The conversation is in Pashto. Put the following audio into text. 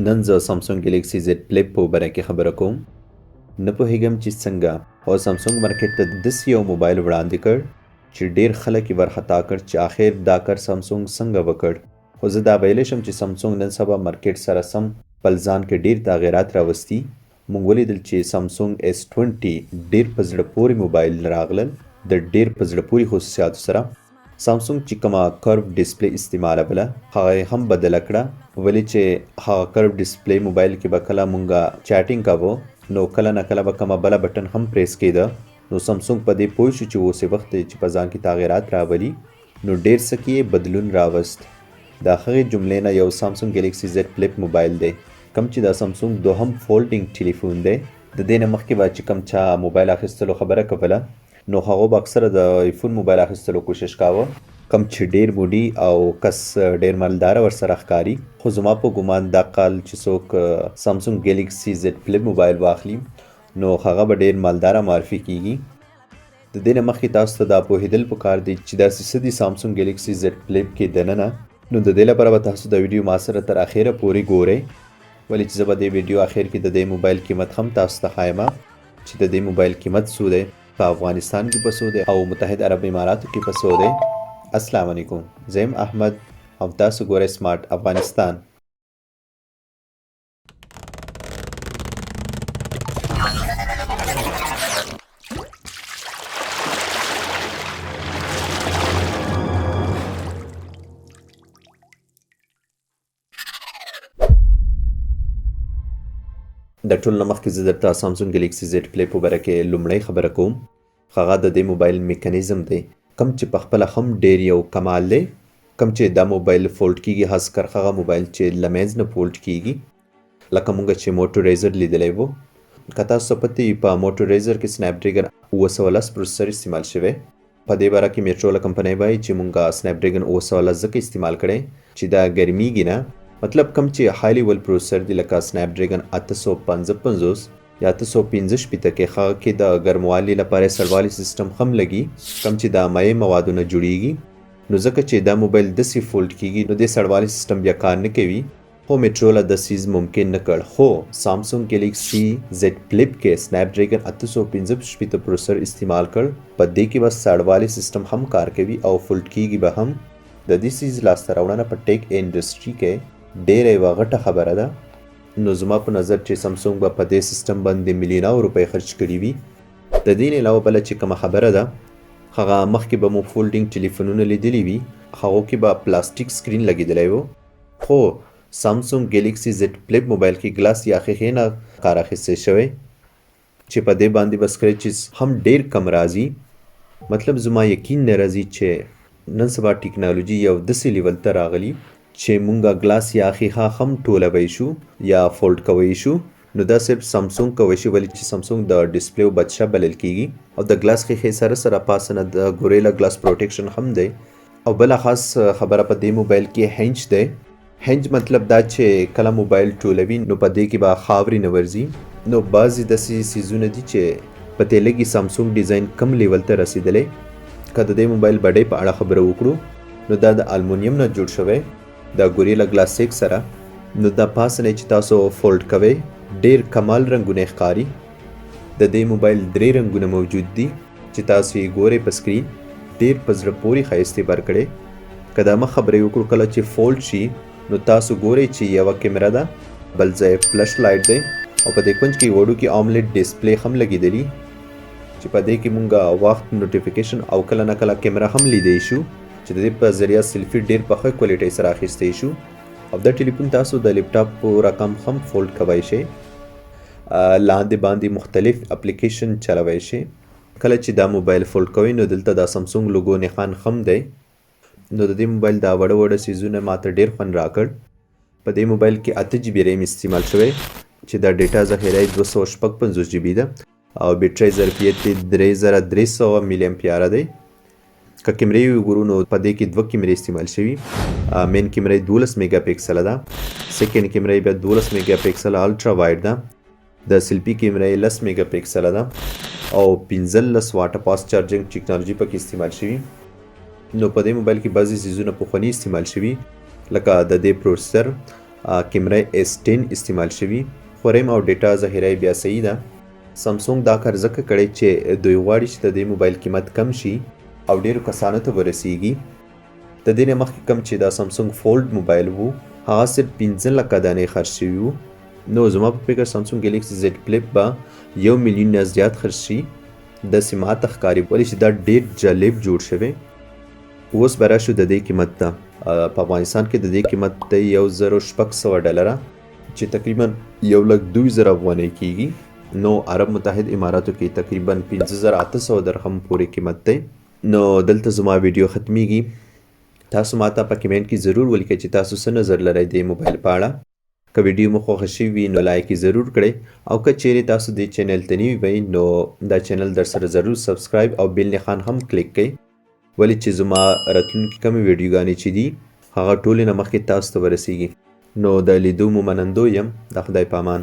نن زه سامسونګ ګيليکسی زد فلپ په باره کې خبره کوم. نه پوهیږم چې څنګه او سامسونګ مارکیټ ته داسې یو موبایل وړاندې کړ چې ډیر خلک یې ورخطا کړ چې آخر دا کار سامسونګ څنګه وکړ. خو زه دا ویلی شم چې سامسونګ نن سبا مارکیټ سره سم خپل ځان کې ډیر تغیرات راوستي. موږ ولیدل چې سامسونګ S20 ډیر په زړه پورې موبایل راغلل د ډیر په زړه پورې خصوصیاتو سره. سامسونګ چې کومه کرو ډسپلی استعمالوله هغه هم بدله کړه، ولې چې هغه کرو ډسپلی موبایل کې به کله مونږه چیټینګ کوو نو کله نه کله به کومه بله بټن هم پریس کېده. نو سامسونګ په دې پوه شو چې اوسې وخت چې په ځان کې تغیرات راولي نو ډیر څه کې بدلون راوست. د هغې جملې نه یو سامسونګ ګيليکسی زد فلپ موبایل دی کوم چې د سامسونګ دوهم فولډینګ ټلیفون دی. د دې نه مخکې به چې کوم چا موبایل اخیستلو خبره کوله نو هغه به اکثره د آیفون موبایل اخیستلو کوشش کاوه کم چې ډیر موډي او کس ډیر مالداره ورسره ښکاري. خو زما په ګمان دا کال چې څوک سامسونګ ګيليکسی زد فلپ موبایل واخلي نو هغه به ډیر مالداره معرفي کیږي. د دې نه مخکې تاسو ته دا پوهېدل پکار دی چې داسې څه دي سامسونګ ګيليکسی زد فلپ کې دننه. نو د دې لپاره به تاسو د ویډیو ما سره تر اخره پورې ګورئ، ولې چې زه به د ویډیو اخر کې د دې موبایل قیمت هم تاسو ته ښایم چې د دې موبایل قیمت څو دی، په افغانستان کې په څو دی او متحد عرب اماراتو کې په څو دی. السلام علیکم، زه یم احمد او تاسو ګورئ سمارټ افغانستان. د ټول نه مخکې زه درته سامسونګ ګيليکسی زد فلپ په باره کې لومړی خبره کوم. هغه د دې موبایل میکانیزم دی کم چې پخپله هم ډیر یو کمال دی. کم چې دا موبایل فولډ کیږي خاص کر هغه موبایل چې له منځ نه فولډ کیږي لکه مونږ چې موټو ریزر لیدلی وو. که تاسو ته پته وي په موټو ریزر کې سنیپ ډریګن 910 پروسیسر استعمال شوی. په دې باره کې میټرولا کمپنۍ وایي چې مونږ سنیپ ډریګن 910 ځکه استعمال کړی چې دا ګرمیږي نه، مطلب کم چې های لیول پروسیسر دی لکه سنیپ ډریګن 855 یا 815 کې هغه کې د ګرموالي لپاره سړوالي سیستم هم لګي کم چې د مایع موادو نه جوړیږي. نو ځکه چې دا موبایل داسې فولډ کیږي نو د سړوالي سیستم بیا کار نه کوي. خو میټرولا د سیز ممکن نه کړ، خو سامسونګ ګيليکسی زد فلپ کې سنیپ ډریګن 855 پروسیسر استعمال کړ. په دې کې بس سړوالي سیستم هم کار کوي او فولډ کیږي به هم. د دې سیز لاسته راوړنه په ټیک انډسټري کې ډیره یوه غټه خبره ده. نو زما په نظر چې سامسونګ به په دې سیستم باندې میلیونه روپۍ خرچ کړي وي. د دې نه علاوه بله چې کومه خبره ده هغه مخکې به مو فولډینګ ټلیفونونه لیدلي وي، هغو کې به پلاستیک سکرین لګېدلی و. خو سامسونګ ګيليکسی زد فلپ موبایل کې ګلاس یا ښیښې نه کار اخیستی شوی چې په دې باندې به سکریچز هم ډیر کم راځي. مطلب زما یقین نه راځي چې نن سبا ټیکنالوژي یو داسې لیول ته راغلي چې مونږه ګلاس یا ښیښه هم ټولوی شو یا فولډ کوی شو. نو دا صرف سامسونګ کوی شي، ولې چې سامسونګ د ډسپلی بادشاه بلل کیږي او د ګلاس ښیښې سره سره پاسه نه د ګوریلا ګلاس پروټیکشن هم دی. او بله خاص خبره په دې موبایل کې هینج دی. هینج مطلب دا چې کله موبایل ټولوي نو په دې کې به خاورې نه ورځي. نو بعضې داسې څیزونه دي چې په دې لږې سامسونګ ډیزاین کم لیول ته رسېدلی. که د دې موبایل بډۍ په اړه خبره وکړو نو دا د المونیم نه جوړ شوی د ګوریلا ګلاس 6 سره. نو دا پاسه نه چې تاسو فولډ کوئ ډیر کمال رنګونه ښکاري. د دې موبایل 3 رنګونه موجود دي چې تاسو یې ګورئ په سکرین. ډیر په زړه پورې ښایستې ورکړې. که دا مخ خبرې وکړو کله چې فولډ شي نو تاسو ګورئ چې یوه کیمره ده، بل ځای فلش لایټ دی او په دې کونج کې وړوکې آملیټ ډسپلی هم لګېدلي چې په دې کې مونږ وخت نوټیفیکیشن او کله نه کله کیمره هم لیدی شو چې د دې په ذریعه سیلفي ډیر په ښه کوالټۍ سره اخیستی شو. او دا ټلیفون تاسو د لیپټاپ په رقم هم فولډ کوی شئ، لاندې باندې مختلف اپلیکیشن چلوی شئ. کله چې دا موبایل فولډ کوئ نو دلته دا سامسونګ لوګو نښان هم دی. نو د دې موبایل دا وړه وړه څیزونه ماته ډیر خوند راکړ. په دې موبایل کې 8 GB ریم استعمال شوی چې دا ډیټا ذخیره 256 GB ده او بیټرۍ ظرفیت 3300 ملي امپیره دی. که کیمرې وګورو نو په دې کې 2 کیمرې استعمال شوي. مین کیمره 12 میگا پکسله ده، سیکنډ کیمره بیا 12 میگا پکسله الټرا وایډ ده، د سیلفي کیمره 10 میگا پکسله ده او 15 واټه فاست چارجنګ ټیکنالوژي پکې استعمال شوي. نو په دې موبایل کې بعضې څیزونه پخواني استعمال شوي لکه د دې پروسیسر کیمره S10 استعمال شوي، خو ریم او ډیټا ذخیره بیا صحیح ده. سامسونګ دا کار ځکه کړی چې دوی غواړي چې د دې موبایل قیمت کم شي او ډیرو کسانو ته ورسیږي. د دې نه مخکې کم چې دا سامسونګ فولډ موبایل وو هغه صرف 15 لکه دانې خرڅ شوي وو. نو زما په فکر سامسونګ ګلیکسي زیډ فلپ به 1 میلیون نه زیات خرڅ شي. داسې ماته ښکاري ولې چې دا ډېر جالب جوړ شوی. اوس به راشو د دې قیمت ته. په افغانستان کې د دې قیمت دی $1600 چې تقریبا 1,02,000 افغانۍ کیږي. نو عرب متحد اماراتو کې تقریبا 5800 درهم پورې قیمت دی. نو دلته زما ویډیو ختمیږي. تاسو ماته په کمنټ کې ضرور ولیکئ چې تاسو څه نظر لرئ د موبایل په اړه. که ویډیو مو خوښه شوې وي نو لایک یې ضرور کړئ او که چیرې تاسو دې چینل ته نوي وئ نو دا چینل در سره ضرور سبسکرایب او بیل نښان هم کلیک کړئ ولې چې زما راتلونکي کمې ویډیوګانې چې دي هغه ټولې نه مخکې تاسو ته ورسیږي. نو د لیدو مو منندو یم. د خدای په امان.